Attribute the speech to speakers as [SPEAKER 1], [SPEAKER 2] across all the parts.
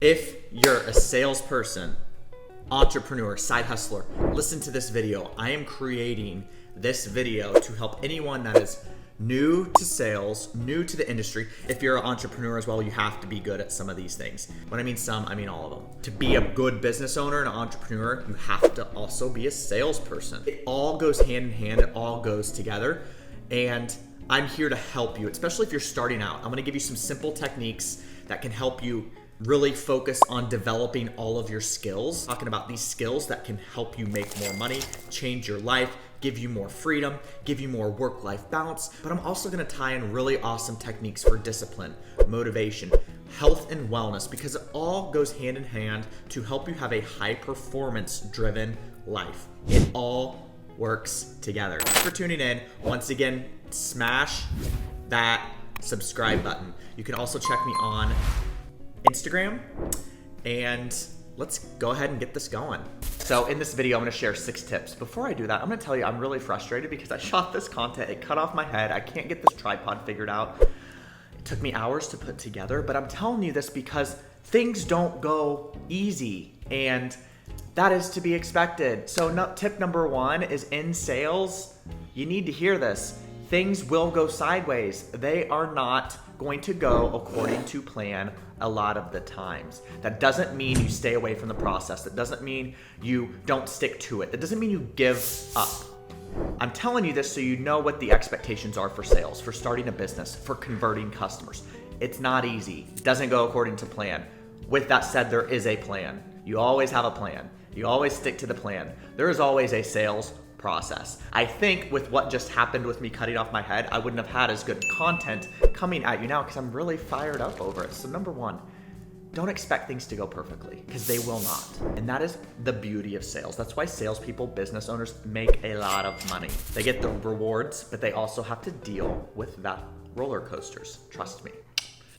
[SPEAKER 1] If you're a salesperson, entrepreneur, side hustler, listen to this video. I am creating this video to help anyone that is new to sales, new to the industry. If you're an entrepreneur as well, you have to be good at some of these things. When I mean some, I mean all of them. To be a good business owner and an entrepreneur, you have to also be a salesperson. It all goes hand in hand, it all goes together. And I'm here to help you, especially if you're starting out. I'm gonna give you some simple techniques that can help you really focus on developing all of your skills. Talking about these skills that can help you make more money, change your life, give you more freedom, give you more work-life balance. But I'm also gonna tie in really awesome techniques for discipline, motivation, health and wellness, because it all goes hand in hand to help you have a high performance driven life. It all works together. Thanks for tuning in. Once again, smash that subscribe button. You can also check me on Instagram, and let's go ahead and get this going. So in this video, I'm gonna share 6 tips. Before I do that, I'm gonna tell you I'm really frustrated because I shot this content, it cut off my head. I can't get this tripod figured out. It took me hours to put together, but I'm telling you this because things don't go easy, and that is to be expected. So tip number 1 is in sales, you need to hear this. Things will go sideways. They are not going to go according to plan a lot of the times. That doesn't mean you stay away from the process. That doesn't mean you don't stick to it. That doesn't mean you give up. I'm telling you this so you know what the expectations are for sales, for starting a business, for converting customers. It's not easy. It doesn't go according to plan. With that said, there is a plan. You always have a plan. You always stick to the plan. There is always a sales process. I think with what just happened with me cutting off my head, I wouldn't have had as good content coming at you now because I'm really fired up over it. So number 1, don't expect things to go perfectly because they will not. And that is the beauty of sales. That's why salespeople, business owners make a lot of money. They get the rewards, but they also have to deal with that roller coasters. Trust me.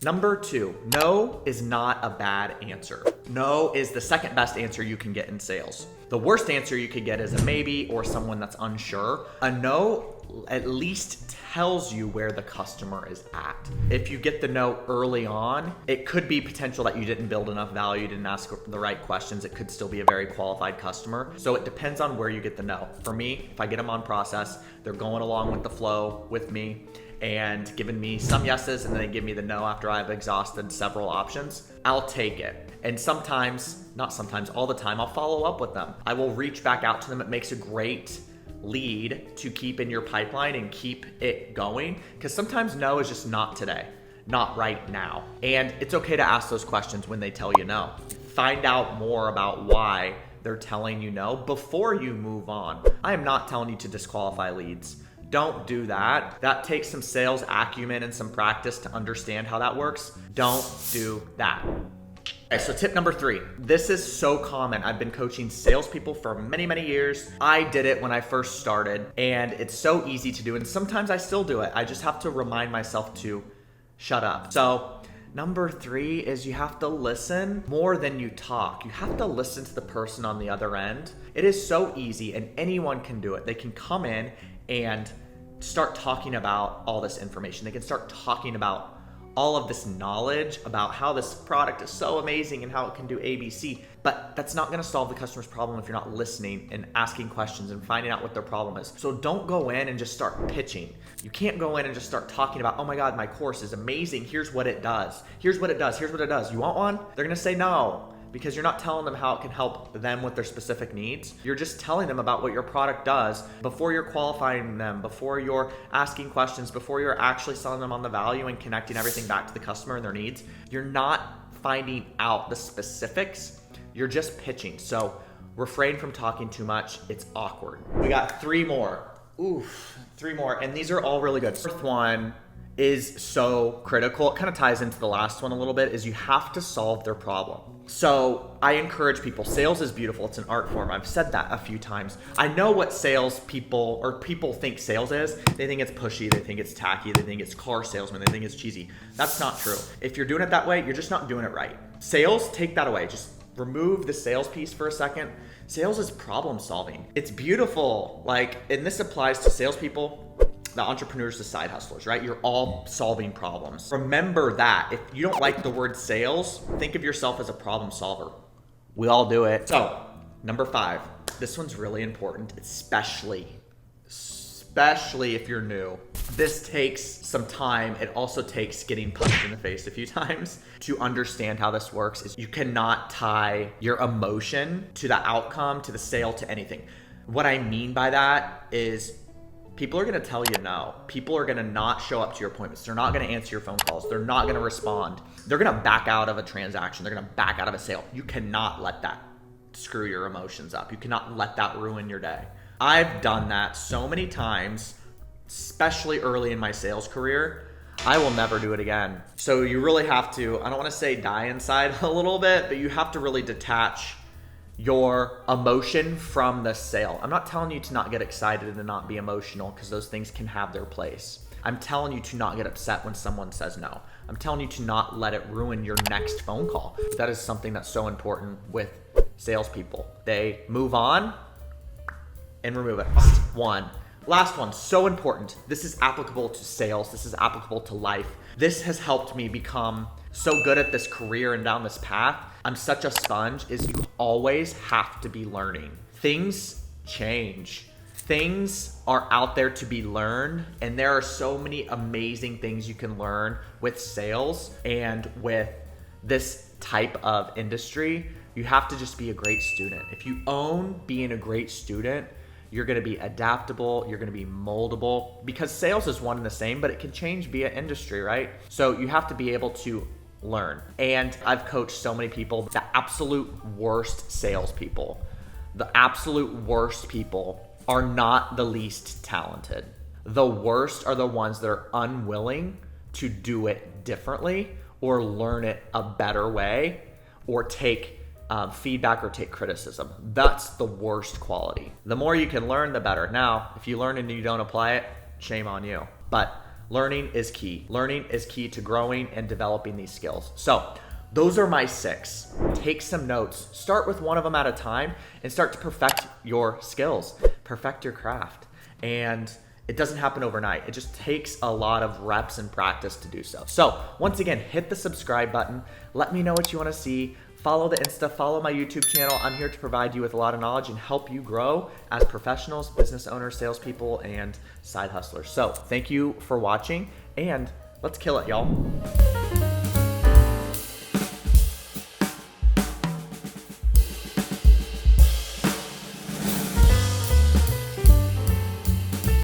[SPEAKER 1] Number 2, no is not a bad answer. No is the second best answer you can get in sales. The worst answer you could get is a maybe or someone that's unsure. A no at least tells you where the customer is at. If you get the no early on, it could be potential that you didn't build enough value, didn't ask the right questions. It could still be a very qualified customer. So it depends on where you get the no. For me, if I get them on process, they're going along with the flow with me and giving me some yeses, and then they give me the no after I've exhausted several options, I'll take it. And sometimes, not sometimes, all the time, I'll follow up with them. I will reach back out to them. It makes a great lead to keep in your pipeline and keep it going, because sometimes no is just not today, not right now. And it's okay to ask those questions when they tell you no. Find out more about why they're telling you no before you move on. I am not telling you to disqualify leads. Don't do that. That takes some sales acumen and some practice to understand how that works. Don't do that. Okay, so tip number 3. This is so common. I've been coaching salespeople for many, many years. I did it when I first started, and it's so easy to do. And sometimes I still do it. I just have to remind myself to shut up. So number 3 is you have to listen more than you talk. You have to listen to the person on the other end. It is so easy, and anyone can do it. They can come in and start talking about all this information. They can start talking about all of this knowledge about how this product is so amazing and how it can do ABC. But that's not gonna solve the customer's problem if you're not listening and asking questions and finding out what their problem is. So don't go in and just start pitching. You can't go in and just start talking about, oh my God, my course is amazing. Here's what it does. Here's what it does. Here's what it does. You want one? They're gonna say no, because you're not telling them how it can help them with their specific needs. You're just telling them about what your product does before you're qualifying them, before you're asking questions, before you're actually selling them on the value and connecting everything back to the customer and their needs. You're not finding out the specifics, you're just pitching. So refrain from talking too much, it's awkward. We got 3 more. 3 more, and these are all really good. Fourth one is so critical. It kind of ties into the last one a little bit, is you have to solve their problem. So I encourage people, sales is beautiful. It's an art form. I've said that a few times. I know what people think sales is. They think it's pushy. They think it's tacky. They think it's car salesman. They think it's cheesy. That's not true. If you're doing it that way, you're just not doing it right. Sales, take that away. Just remove the sales piece for a second. Sales is problem solving. It's beautiful. And this applies to salespeople. the entrepreneurs, the side hustlers, right? You're all solving problems. Remember that. If you don't like the word sales, think of yourself as a problem solver. We all do it. So, number 5. This one's really important, especially if you're new. This takes some time. It also takes getting punched in the face a few times to understand how this works. Is you cannot tie your emotion to the outcome, to the sale, to anything. What I mean by that is people are gonna tell you no. People are gonna not show up to your appointments. They're not gonna answer your phone calls. They're not gonna respond. They're gonna back out of a transaction. They're gonna back out of a sale. You cannot let that screw your emotions up. You cannot let that ruin your day. I've done that so many times, especially early in my sales career. I will never do it again. So you really have to, I don't want to say die inside a little bit, but you have to really detach your emotion from the sale. I'm not telling you to not get excited and to not be emotional, because those things can have their place. I'm telling you to not get upset when someone says no. I'm telling you to not let it ruin your next phone call. That is something that's so important with salespeople. They move on and remove it. Last one, so important. This is applicable to sales. This is applicable to life. This has helped me become so good at this career and down this path. I'm such a sponge, is you always have to be learning. Things change. Things are out there to be learned, and there are so many amazing things you can learn with sales and with this type of industry. You have to just be a great student. If you own being a great student, you're gonna be adaptable, you're gonna be moldable, because sales is one and the same, but it can change via industry, right? So you have to be able to learn. And I've coached so many people, the absolute worst salespeople, the absolute worst people are not the least talented. The worst are the ones that are unwilling to do it differently or learn it a better way or take feedback or take criticism. That's the worst quality. The more you can learn, the better. Now, if you learn and you don't apply it, shame on you. But learning is key. Learning is key to growing and developing these skills. So those are my 6. Take some notes. Start with one of them at a time and start to perfect your skills, perfect your craft. And it doesn't happen overnight. It just takes a lot of reps and practice to do so. So once again, hit the subscribe button. Let me know what you want to see. Follow the Insta, follow my YouTube channel. I'm here to provide you with a lot of knowledge and help you grow as professionals, business owners, salespeople, and side hustlers. So thank you for watching, and let's kill it, y'all.